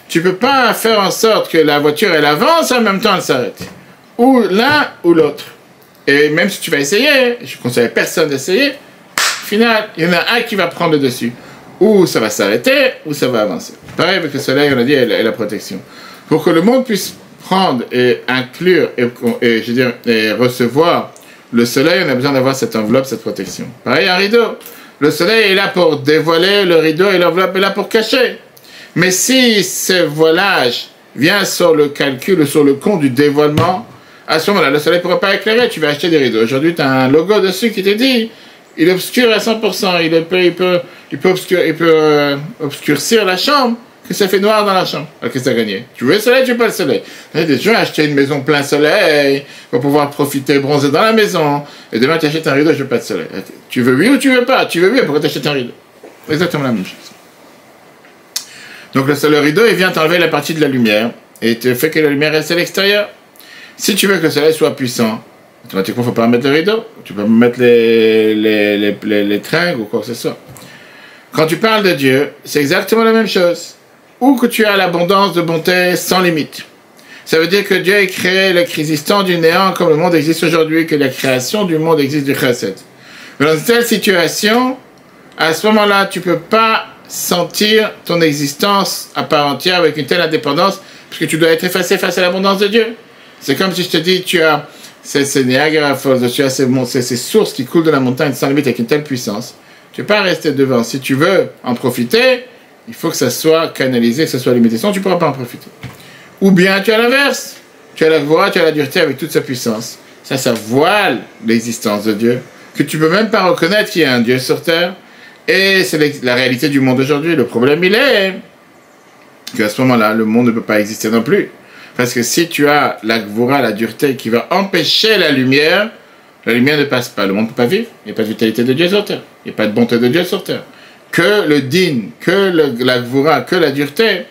Tu ne peux pas faire en sorte que la voiture, elle avance et en même temps, elle s'arrête. Ou l'un ou l'autre. Et même si tu vas essayer, je ne conseille à personne d'essayer, au final, il y en a un qui va prendre le dessus. Ou ça va s'arrêter, ou ça va avancer. Pareil avec le soleil, on a dit, et la protection. Pour que le monde puisse prendre et inclure et recevoir le soleil, on a besoin d'avoir cette enveloppe, cette protection. Pareil, un rideau. Le soleil est là pour dévoiler le rideau et l'enveloppe est là pour cacher. Mais si ce voilage vient sur le calcul ou sur le compte du dévoilement, à ce moment-là, le soleil ne pourra pas éclairer. Tu vas acheter des rideaux. Aujourd'hui, tu as un logo dessus qui te dit il obscure à 100%. Il peut obscurcir la chambre, que ça fait noir dans la chambre. Alors qu'est-ce que tu as gagné? Tu veux le soleil, tu veux pas le soleil. Il y a des gens qui ont acheté une maison plein soleil pour pouvoir profiter, bronzer dans la maison. Et demain, tu achètes un rideau, je veux pas de soleil. Tu veux oui ou tu veux pas? Tu veux oui, pourquoi tu achètes un rideau? Exactement la même chose. Donc le rideau, il vient t'enlever la partie de la lumière et te fait que la lumière reste à l'extérieur. Si tu veux que le soleil soit puissant, automatiquement, il ne faut pas mettre le rideau. Tu peux mettre les tringles ou quoi que ce soit. Quand tu parles de Dieu, c'est exactement la même chose. Ou que tu as l'abondance de bonté sans limite. Ça veut dire que Dieu a créé l'existence du néant comme le monde existe aujourd'hui, que la création du monde existe du chesed. Mais dans une telle situation, à ce moment-là, tu ne peux pas sentir ton existence à part entière avec une telle indépendance, puisque tu dois être effacé face à l'abondance de Dieu. C'est comme si je te dis, tu as ces Niagara Falls, tu as ces sources qui coulent de la montagne sans limite avec une telle puissance. Tu ne peux pas rester devant. Si tu veux en profiter, il faut que ça soit canalisé, que ça soit limité. Sinon, tu ne pourras pas en profiter. Ou bien tu as l'inverse. Tu as la voix, tu as la dureté avec toute sa puissance. Ça voile l'existence de Dieu, que tu ne peux même pas reconnaître qu'il y a un Dieu sur terre. Et c'est la réalité du monde aujourd'hui. Le problème, il est qu'à ce moment-là, le monde ne peut pas exister non plus. Parce que si tu as la gvura, la dureté qui va empêcher la lumière ne passe pas. Le monde ne peut pas vivre. Il n'y a pas de vitalité de Dieu sur terre. Il n'y a pas de bonté de Dieu sur terre. Que le din, que la gvura, que la dureté,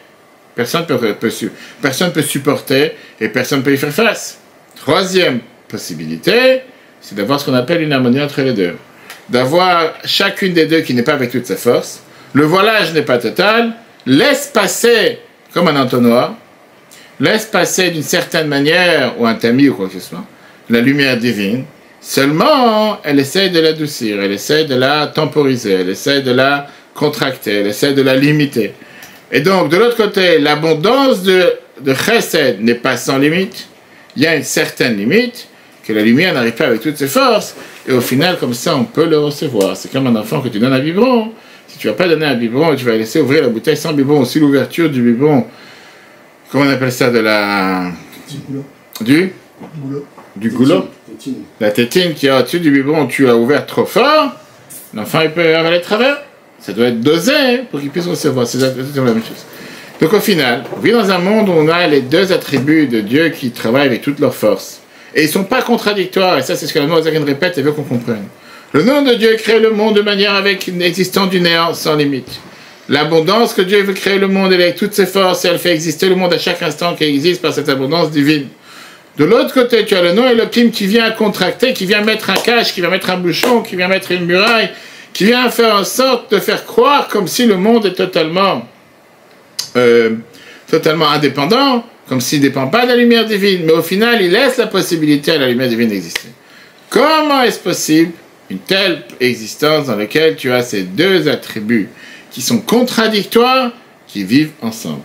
personne ne peut supporter et personne ne peut y faire face. Troisième possibilité, c'est d'avoir ce qu'on appelle une harmonie entre les deux. D'avoir chacune des deux qui n'est pas avec toute sa force. Le voilage n'est pas total. Laisse passer, comme un entonnoir, laisse passer d'une certaine manière, ou un tamis ou quoi que ce soit, la lumière divine. Seulement, elle essaie de l'adoucir, elle essaie de la temporiser, elle essaie de la contracter, elle essaie de la limiter. Et donc, de l'autre côté, l'abondance de chesed n'est pas sans limite. Il y a une certaine limite, que la lumière n'arrive pas avec toutes ses forces, et au final, comme ça, on peut le recevoir. C'est comme un enfant que tu donnes un biberon. Si tu ne vas pas donner un biberon, tu vas laisser ouvrir la bouteille sans biberon. Aussi, l'ouverture du biberon, comment on appelle ça, du goulot. La tétine qui est au-dessus du biberon, tu l'as ouvert trop fort, l'enfant il peut avaler de travers. Ça doit être dosé pour qu'il puisse recevoir. C'est exactement la même chose. Donc au final, on vit dans un monde où on a les deux attributs de Dieu qui travaillent avec toute leur force. Et ils ne sont pas contradictoires, et ça c'est ce que la Noazakin répète et veut qu'on comprenne. Le nom de Dieu crée le monde de manière avec une existence du néant sans limite. L'abondance que Dieu veut créer le monde, elle est avec toutes ses forces, et elle fait exister le monde à chaque instant qui existe par cette abondance divine. De l'autre côté, tu as le nom Elohim qui vient contracter, qui vient mettre un cache, qui vient mettre un bouchon, qui vient mettre une muraille, qui vient faire en sorte de faire croire comme si le monde est totalement indépendant, comme s'il ne dépend pas de la lumière divine, mais au final, il laisse la possibilité à la lumière divine d'exister. Comment est-ce possible une telle existence dans laquelle tu as ces deux attributs qui sont contradictoires, qui vivent ensemble?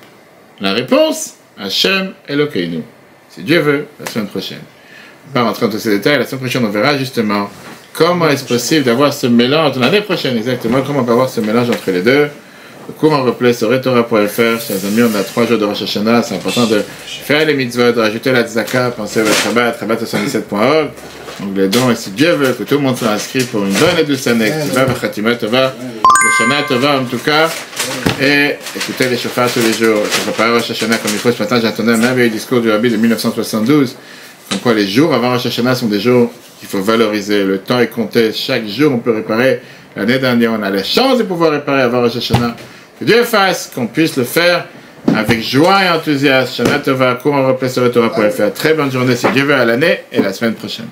La réponse, Hachem Elokeinu. Si Dieu veut, la semaine prochaine. On ne va pas rentrer dans tous ces détails. La semaine prochaine, on verra justement comment est-ce possible d'avoir ce mélange, l'année prochaine exactement, comment on peut avoir ce mélange entre les deux. Le cours en replay sur retorah.fr. Chers amis, on a 3 jours de Rosh Hashanah. C'est important de faire les mitzvot, de rajouter la tzaka, penser au Shabbat, Shabbat 77.org. Donc les dons, et si Dieu veut que tout le monde soit inscrit pour une bonne et douce année, Khatima Tova, Shana Tova en tout cas, et écoutez les chauffeurs tous les jours, se préparer Rosh Hashanah comme il faut. Ce matin, j'attendais un merveilleux discours du Rabbi de 1972, comme quoi les jours avant Rosh Hashanah sont des jours qu'il faut valoriser. Le temps est compté, chaque jour on peut réparer. L'année dernière, on a la chance de pouvoir réparer avant Rosh Hashanah. Que Dieu fasse qu'on puisse le faire avec joie et enthousiasme. Shana Tova, cours en replay sur le Torah.fr. Très bonne journée si Dieu veut à l'année et la semaine prochaine.